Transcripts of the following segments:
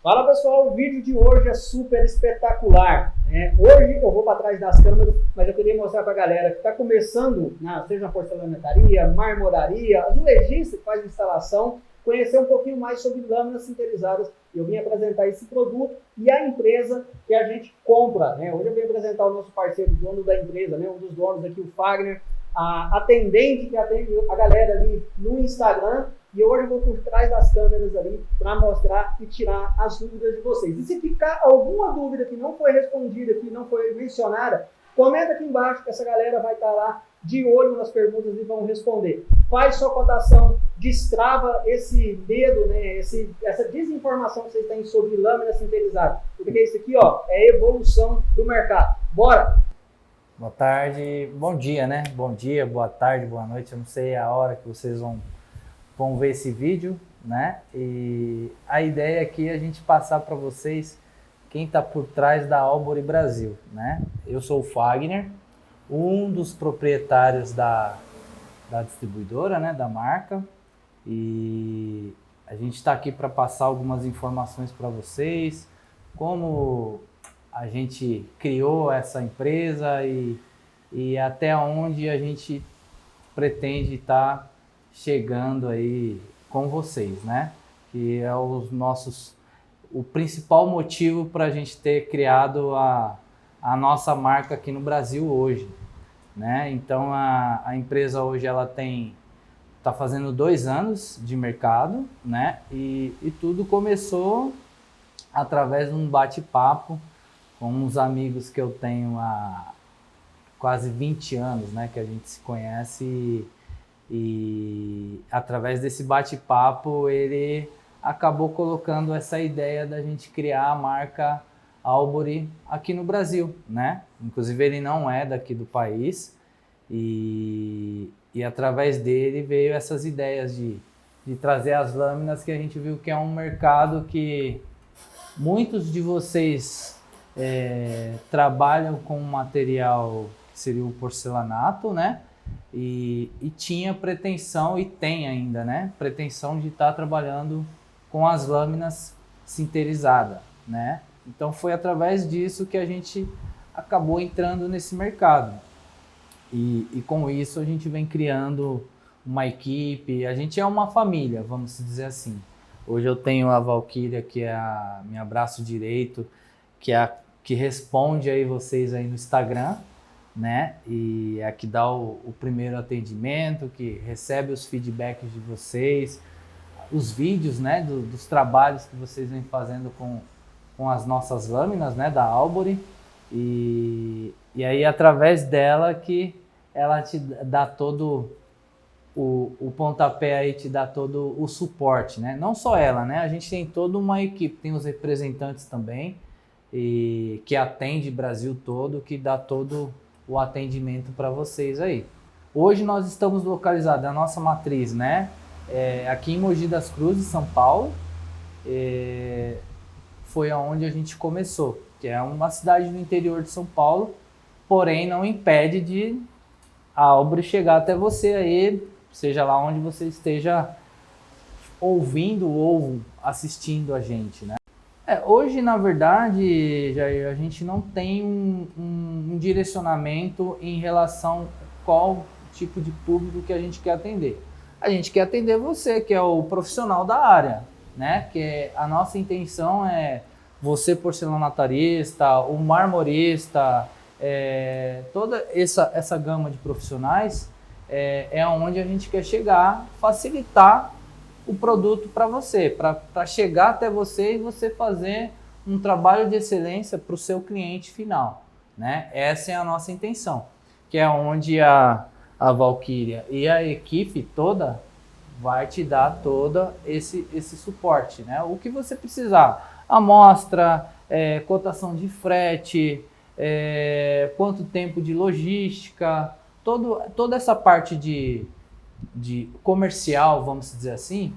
Fala pessoal, o vídeo de hoje é super espetacular, né? Hoje eu vou para trás das câmeras, mas eu queria mostrar para a galera que está começando, seja na porcelanetaria, marmoraria, azulejista que faz instalação, conhecer um pouquinho mais sobre lâminas sinterizadas. Eu vim apresentar esse produto e a empresa que a gente compra, né? Hoje eu vim apresentar o nosso parceiro, dono da empresa, né? Um dos donos aqui, o Fagner, a atendente que atende a galera ali no Instagram. E hoje eu vou por trás das câmeras ali para mostrar e tirar as dúvidas de vocês. E se ficar alguma dúvida que não foi respondida, que não foi mencionada, comenta aqui embaixo que essa galera vai estar lá de olho nas perguntas e vão responder. Faz sua cotação, destrava esse medo, né, essa desinformação que vocês têm sobre lâmina sinterizada. Porque isso aqui, ó, é a evolução do mercado. Bora! Boa tarde, bom dia, né? Bom dia, boa tarde, boa noite. Eu não sei a hora que vocês vão ver esse vídeo, né? E a ideia aqui é a gente passar para vocês quem está por trás da Albory Brasil, né? Eu sou o Fagner, um dos proprietários da distribuidora, né? Da marca, e a gente está aqui para passar algumas informações para vocês, como a gente criou essa empresa e até onde a gente pretende estar chegando aí com vocês, né? Que é o principal motivo para a gente ter criado a nossa marca aqui no Brasil hoje, né? Então a empresa hoje ela tá fazendo 2 anos de mercado, né? E tudo começou através de um bate-papo com uns amigos que eu tenho há quase 20 anos, né? Que a gente se conhece. E através desse bate-papo ele acabou colocando essa ideia da gente criar a marca Albory aqui no Brasil, né? Inclusive ele não é daqui do país e através dele veio essas ideias de trazer as lâminas, que a gente viu que é um mercado que muitos de vocês trabalham com um material que seria o porcelanato, né? E tinha pretensão, e tem ainda, né? Pretensão de estar trabalhando com as lâminas sinterizadas, né? Então foi através disso que a gente acabou entrando nesse mercado. E com isso a gente vem criando uma equipe, a gente é uma família, vamos dizer assim. Hoje eu tenho a Valquíria, que é a minha braço direito, que responde aí vocês aí no Instagram, né? E é a que dá o primeiro atendimento, que recebe os feedbacks de vocês, os vídeos, né? Dos trabalhos que vocês vêm fazendo com as nossas lâminas, né? Da Albory. E aí através dela que ela te dá todo o pontapé aí, te dá todo o suporte, né? Não só ela, né? A gente tem toda uma equipe, tem os representantes também, e que atende o Brasil todo, que dá todo o atendimento para vocês aí. Hoje nós estamos localizados, a nossa matriz, né? Aqui em Mogi das Cruzes, São Paulo. Foi aonde a gente começou, que é uma cidade do interior de São Paulo, porém não impede de a Albory chegar até você aí, seja lá onde você esteja ouvindo ou assistindo a gente, né? Hoje, na verdade, Jair, a gente não tem um direcionamento em relação a qual tipo de público que a gente quer atender. A gente quer atender você, que é o profissional da área, né? Que a nossa intenção é você porcelanatarista, o marmorista, toda essa gama de profissionais é onde a gente quer chegar, facilitar o produto para você, para chegar até você e você fazer um trabalho de excelência para o seu cliente final, né? Essa é a nossa intenção, que é onde a Valquíria e a equipe toda vai te dar todo esse suporte, né? O que você precisar, amostra, cotação de frete, quanto tempo de logística, toda essa parte de comercial, vamos dizer assim,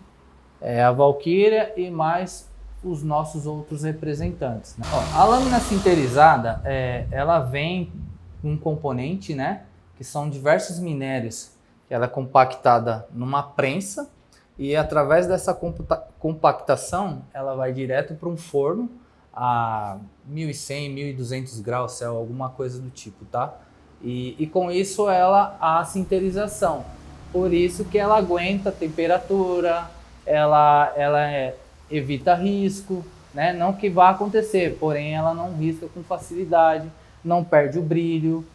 a Valquíria e mais os nossos outros representantes, né? Ó, a lâmina sinterizada, ela vem com um componente, né, que são diversos minérios, que ela é compactada numa prensa, E através dessa compactação, ela vai direto para um forno a 1.100, 1.200 graus Celsius, alguma coisa do tipo, tá? E com isso ela há a sinterização. Por isso que ela aguenta a temperatura, ela evita risco, né? Não que vá acontecer, porém ela não risca com facilidade, não perde o brilho,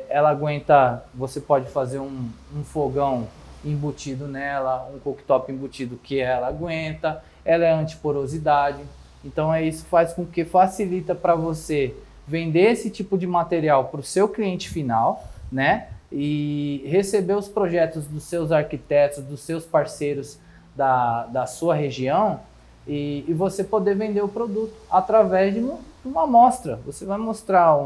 ela aguenta, você pode fazer um fogão embutido nela, um cooktop embutido que ela aguenta, ela é antiporosidade, então isso faz com que facilita para você vender esse tipo de material para o seu cliente final, né? E receber os projetos dos seus arquitetos, dos seus parceiros da sua região e você poder vender o produto através de uma amostra. Você vai mostrar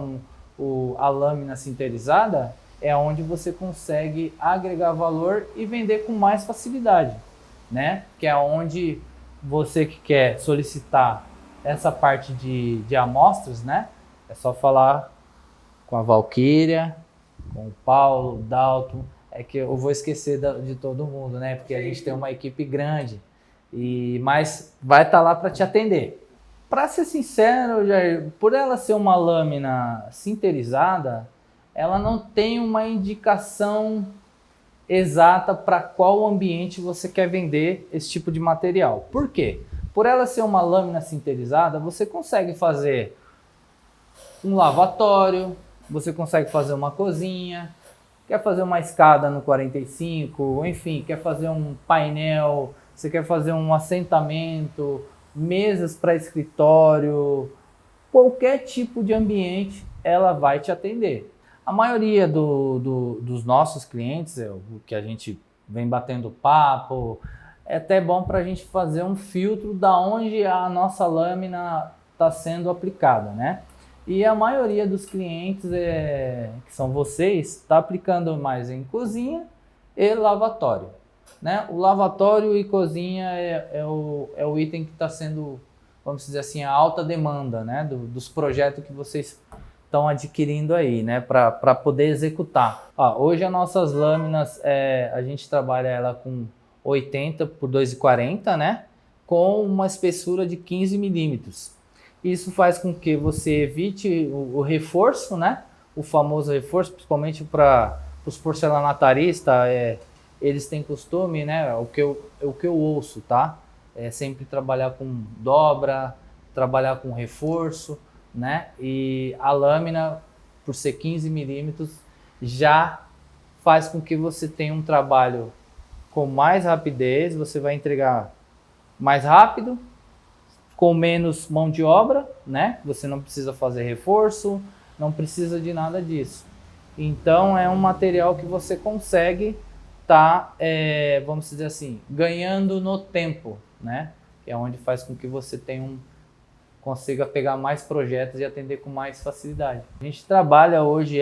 a lâmina sinterizada, é onde você consegue agregar valor e vender com mais facilidade, né? Que é onde você que quer solicitar essa parte de amostras, né? É só falar com a Valquíria, com o Paulo, o Dalton. É que eu vou esquecer de todo mundo, né? Porque a gente tem uma equipe grande, mas vai estar lá para te atender. Para ser sincero, Jair, por ela ser uma lâmina sinterizada, ela não tem uma indicação exata para qual ambiente você quer vender esse tipo de material. Por quê? Por ela ser uma lâmina sinterizada, você consegue fazer um lavatório, você consegue fazer uma cozinha, quer fazer uma escada no 45, enfim, quer fazer um painel, você quer fazer um assentamento, mesas para escritório, qualquer tipo de ambiente ela vai te atender. A maioria dos nossos clientes, o que a gente vem batendo papo, é até bom para a gente fazer um filtro da onde a nossa lâmina está sendo aplicada, né? E a maioria dos clientes, que são vocês, está aplicando mais em cozinha e lavatório, né? O lavatório e cozinha é o item que está sendo, vamos dizer assim, a alta demanda, né? Dos projetos que vocês estão adquirindo aí, né? Para poder executar. Hoje as nossas lâminas, a gente trabalha ela com 80 por 2,40, né? Com uma espessura de 15 milímetros. Isso faz com que você evite o reforço, né? O famoso reforço, principalmente para os porcelanataristas, eles têm costume, né? O que eu ouço, tá? É sempre trabalhar com dobra, trabalhar com reforço, né? E a lâmina, por ser 15 milímetros, já faz com que você tenha um trabalho com mais rapidez, você vai entregar mais rápido, com menos mão de obra, né? Você não precisa fazer reforço, não precisa de nada disso. Então é um material que você consegue vamos dizer assim, ganhando no tempo, né? Que é onde faz com que você consiga pegar mais projetos e atender com mais facilidade. A gente trabalha hoje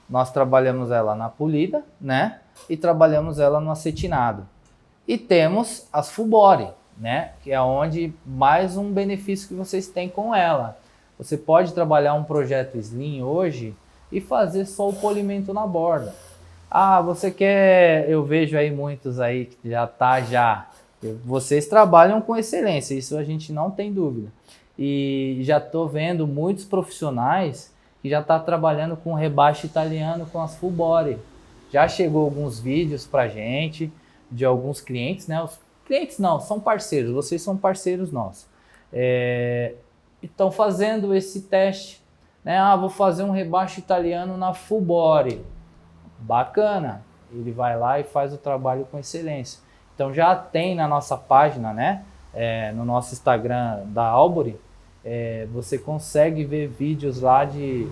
nós trabalhamos ela na polida, né? E trabalhamos ela no acetinado. E temos as full body, né? Que é onde mais um benefício que vocês têm com ela. Você pode trabalhar um projeto slim hoje e fazer só o polimento na borda. Você quer... Eu vejo aí muitos aí que vocês trabalham com excelência, isso a gente não tem dúvida. E já estou vendo muitos profissionais que já estão trabalhando com rebaixo italiano com as full body. Já chegou alguns vídeos pra gente de alguns clientes, né? Os clientes não, são parceiros, vocês são parceiros nossos. Estão fazendo esse teste, né? Vou fazer um rebaixo italiano na full body. Bacana, ele vai lá e faz o trabalho com excelência. Então já tem na nossa página, né? No nosso Instagram da Albury, você consegue ver vídeos lá de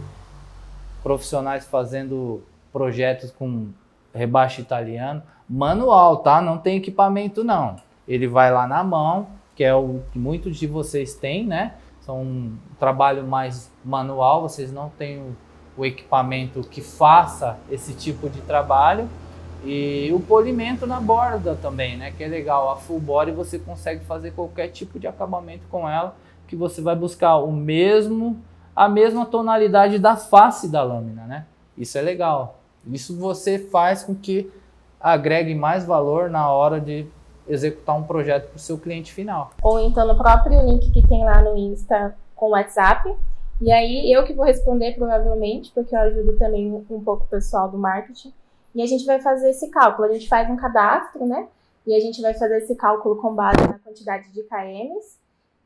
profissionais fazendo projetos com rebaixo italiano, manual, tá? Não tem equipamento não. Ele vai lá na mão, que é o que muitos de vocês têm, né? São um trabalho mais manual, vocês não têm o equipamento que faça esse tipo de trabalho. E o polimento na borda também, né? Que é legal. A full body você consegue fazer qualquer tipo de acabamento com ela, que você vai buscar a mesma tonalidade da face da lâmina, né? Isso é legal. Isso você faz com que agregue mais valor na hora de executar um projeto para o seu cliente final. Ou então no próprio link que tem lá no Insta com o WhatsApp. E aí eu que vou responder provavelmente, porque eu ajudo também um pouco o pessoal do marketing. E a gente vai fazer esse cálculo. A gente faz um cadastro, né? E a gente vai fazer esse cálculo com base na quantidade de KMs.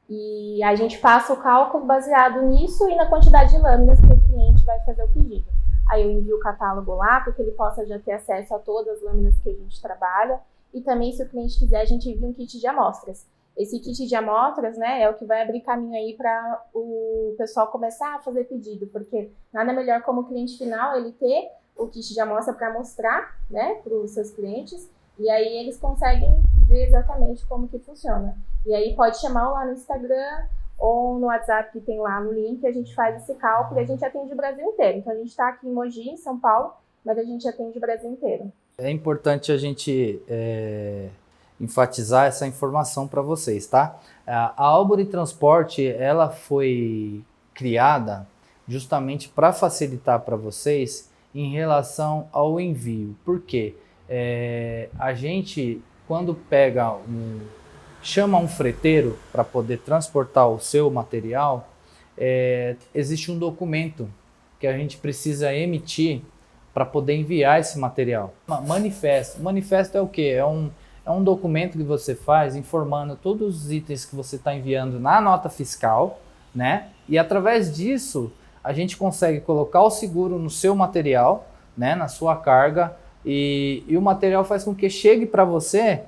E a gente passa o cálculo baseado nisso e na quantidade de lâminas que o cliente vai fazer o pedido. Aí eu envio o catálogo lá, para que ele possa já ter acesso a todas as lâminas que a gente trabalha. E também, se o cliente quiser, a gente envia um kit de amostras. Esse kit de amostras, né, é o que vai abrir caminho aí para o pessoal começar a fazer pedido, porque nada melhor como o cliente final ele ter o kit de amostra para mostrar, né, para os seus clientes, e aí eles conseguem ver exatamente como que funciona. E aí pode chamar lá no Instagram ou no WhatsApp que tem lá no link, a gente faz esse cálculo e a gente atende o Brasil inteiro. Então a gente está aqui em Mogi, em São Paulo, mas a gente atende o Brasil inteiro. É importante a gente enfatizar essa informação para vocês, tá? A Albury Transporte, ela foi criada justamente para facilitar para vocês em relação ao envio. Por quê? A gente, quando chama um freteiro para poder transportar o seu material, existe um documento que a gente precisa emitir para poder enviar esse material. Manifesto. Manifesto é o quê? É um documento que você faz informando todos os itens que você está enviando na nota fiscal, né? E através disso, a gente consegue colocar o seguro no seu material, né? Na sua carga, e o material faz com que chegue para você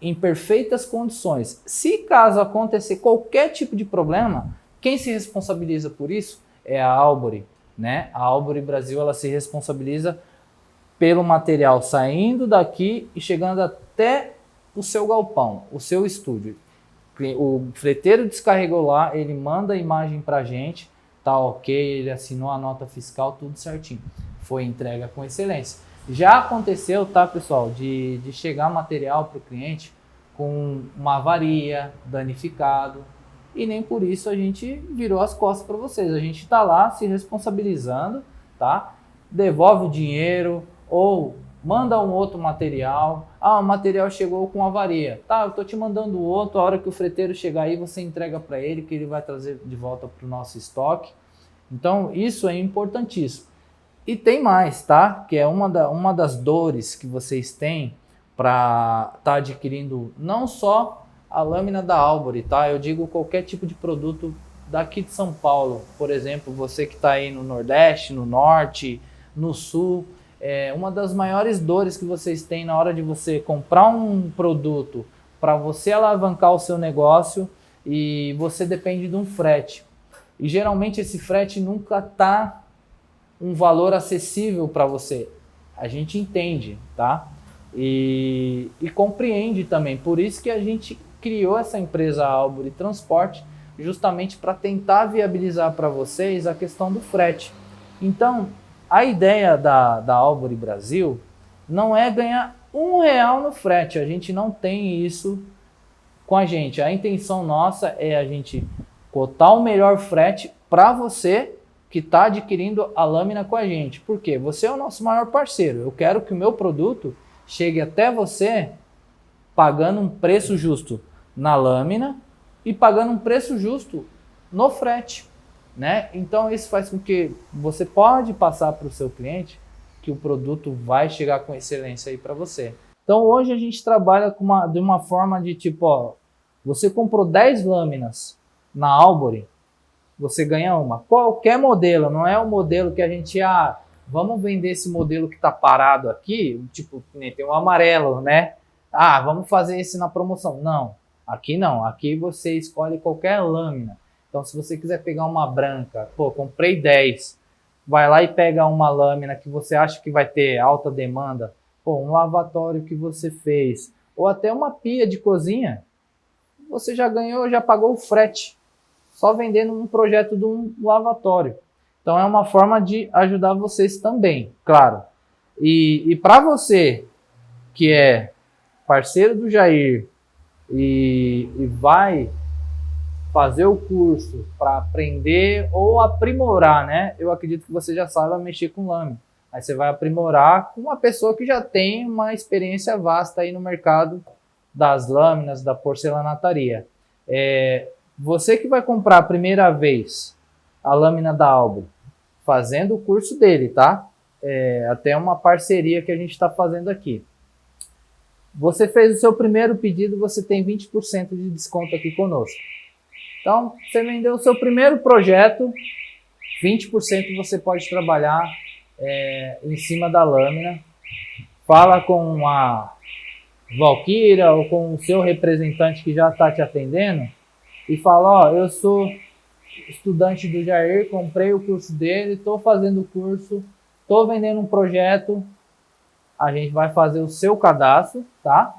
em perfeitas condições. Se caso acontecer qualquer tipo de problema, quem se responsabiliza por isso é a Albury, né? A Albury Brasil, ela se responsabiliza pelo material saindo daqui e chegando até o seu galpão, o seu estúdio. O freteiro descarregou lá, ele manda a imagem para a gente, tá ok, ele assinou a nota fiscal, tudo certinho. Foi entrega com excelência. Já aconteceu, tá, pessoal, de chegar material para o cliente com uma avaria, danificado, e nem por isso a gente virou as costas para vocês. A gente está lá se responsabilizando, tá? Devolve o dinheiro ou manda um outro material. Ah, o material chegou com avaria. Tá, eu tô te mandando outro. A hora que o freteiro chegar aí, você entrega para ele, que ele vai trazer de volta para o nosso estoque. Então, isso é importantíssimo. E tem mais, tá? Que é uma das dores que vocês têm para estar adquirindo não só a lâmina da Albury, tá? Eu digo qualquer tipo de produto daqui de São Paulo. Por exemplo, você que está aí no Nordeste, no Norte, no Sul, uma das maiores dores que vocês têm na hora de você comprar um produto para você alavancar o seu negócio, e você depende de um frete. E geralmente esse frete nunca está um valor acessível para você. A gente entende, tá? E compreende também. Por isso que a gente criou essa empresa Albury Transporte, justamente para tentar viabilizar para vocês a questão do frete. Então, a ideia da Albury Brasil não é ganhar R$1 no frete. A gente não tem isso com a gente. A intenção nossa é a gente cotar o melhor frete para você que está adquirindo a lâmina com a gente. Por quê? Você é o nosso maior parceiro. Eu quero que o meu produto chegue até você pagando um preço justo na lâmina e pagando um preço justo no frete, né? Então isso faz com que você pode passar para o seu cliente que o produto vai chegar com excelência aí para você. Então hoje a gente trabalha de uma forma de tipo, ó, você comprou 10 lâminas na Albury, você ganha uma. Qualquer modelo, não é o modelo que a gente, vamos vender esse modelo que está parado aqui, tipo, tem um amarelo, né? Vamos fazer esse na promoção. Não. Aqui não, aqui você escolhe qualquer lâmina. Então se você quiser pegar uma branca, comprei 10, vai lá e pega uma lâmina que você acha que vai ter alta demanda, um lavatório que você fez, ou até uma pia de cozinha, você já ganhou, já pagou o frete, só vendendo um projeto de um lavatório. Então é uma forma de ajudar vocês também, claro. E para você que é parceiro do Jair, e vai fazer o curso para aprender ou aprimorar, né? Eu acredito que você já saiba mexer com lâmina. Aí você vai aprimorar com uma pessoa que já tem uma experiência vasta aí no mercado das lâminas, da porcelanataria. Você que vai comprar a primeira vez a lâmina da Albore, fazendo o curso dele, tá? Até uma parceria que a gente está fazendo aqui. Você fez o seu primeiro pedido, você tem 20% de desconto aqui conosco. Então, você vendeu o seu primeiro projeto, 20% você pode trabalhar em cima da lâmina. Fala com a Valquíria ou com o seu representante que já está te atendendo e fala, ó, eu sou estudante do Jair, comprei o curso dele, estou fazendo o curso, estou vendendo um projeto. A gente vai fazer o seu cadastro, tá?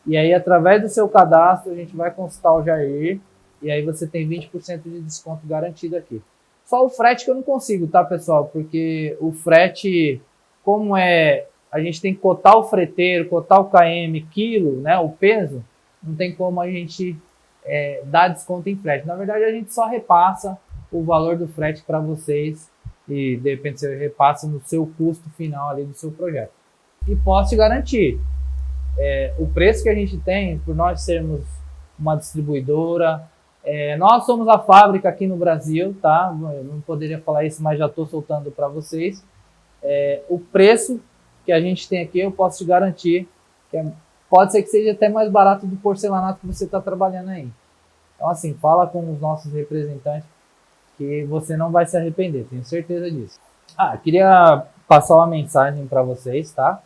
E aí, através do seu cadastro, a gente vai consultar o Jair e aí você tem 20% de desconto garantido aqui. Só o frete que eu não consigo, tá, pessoal? Porque o frete, como a gente tem que cotar o freteiro, cotar o KM, quilo, né, o peso, não tem como a gente dar desconto em frete. Na verdade, a gente só repassa o valor do frete para vocês e, de repente, você repassa no seu custo final ali do seu projeto. E posso te garantir, o preço que a gente tem, por nós sermos uma distribuidora, nós somos a fábrica aqui no Brasil, tá? Eu não poderia falar isso, mas já estou soltando para vocês. O preço que a gente tem aqui, eu posso te garantir que pode ser que seja até mais barato do porcelanato que você está trabalhando aí. Então, assim, fala com os nossos representantes que você não vai se arrepender, tenho certeza disso. Queria passar uma mensagem para vocês, tá?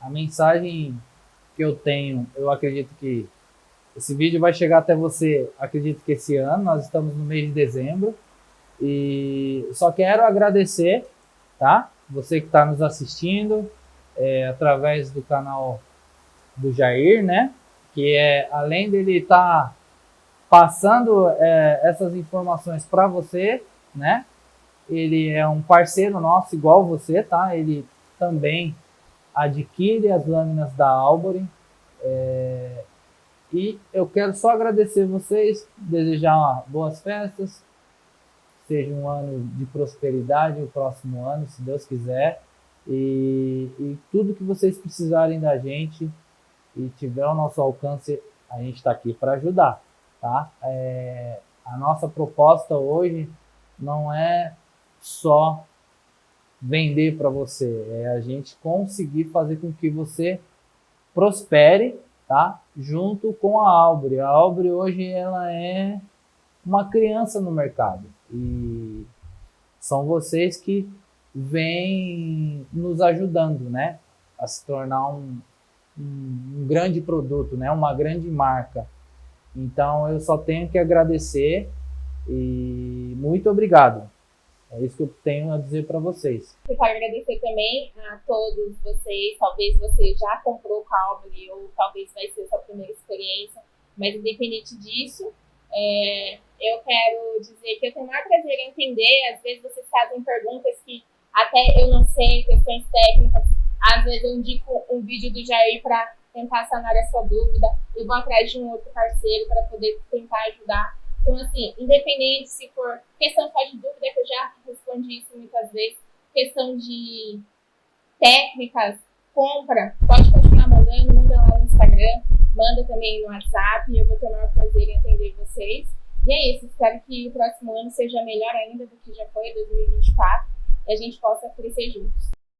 A mensagem que eu tenho, eu acredito que esse vídeo vai chegar até você, acredito que esse ano, nós estamos no mês de dezembro, e só quero agradecer, tá? Você que está nos assistindo, através do canal do Jair, né? Que além dele estar passando essas informações para você, né? Ele é um parceiro nosso igual você, tá? Ele também adquire as lâminas da Albore. E eu quero só agradecer vocês, desejar boas festas, seja um ano de prosperidade o próximo ano, se Deus quiser. E tudo que vocês precisarem da gente e tiver ao nosso alcance, a gente está aqui para ajudar, tá? A nossa proposta hoje não é só vender para você, é a gente conseguir fazer com que você prospere, tá? Junto com a Albore. A Albore hoje ela é uma criança no mercado e são vocês que vêm nos ajudando, né? A se tornar um grande produto, né? Uma grande marca. Então eu só tenho que agradecer e muito obrigado. É isso que eu tenho a dizer para vocês. Eu quero agradecer também a todos vocês. Talvez você já comprou com a Albore ou talvez vai ser a sua primeira experiência, mas independente disso, eu quero dizer que eu tenho o maior prazer em entender. Às vezes vocês fazem perguntas que até eu não sei, questões técnicas. Às vezes eu indico um vídeo do Jair para tentar sanar a sua dúvida. Eu vou atrás de um outro parceiro para poder tentar ajudar. Então, assim, independente se for questão só de dúvida, que eu já respondi isso muitas vezes, questão de técnicas, compra, pode continuar mandando, manda lá no Instagram, manda também no WhatsApp, e eu vou ter o maior prazer em atender vocês. E é isso, espero que o próximo ano seja melhor ainda do que já foi, 2024, e a gente possa crescer juntos.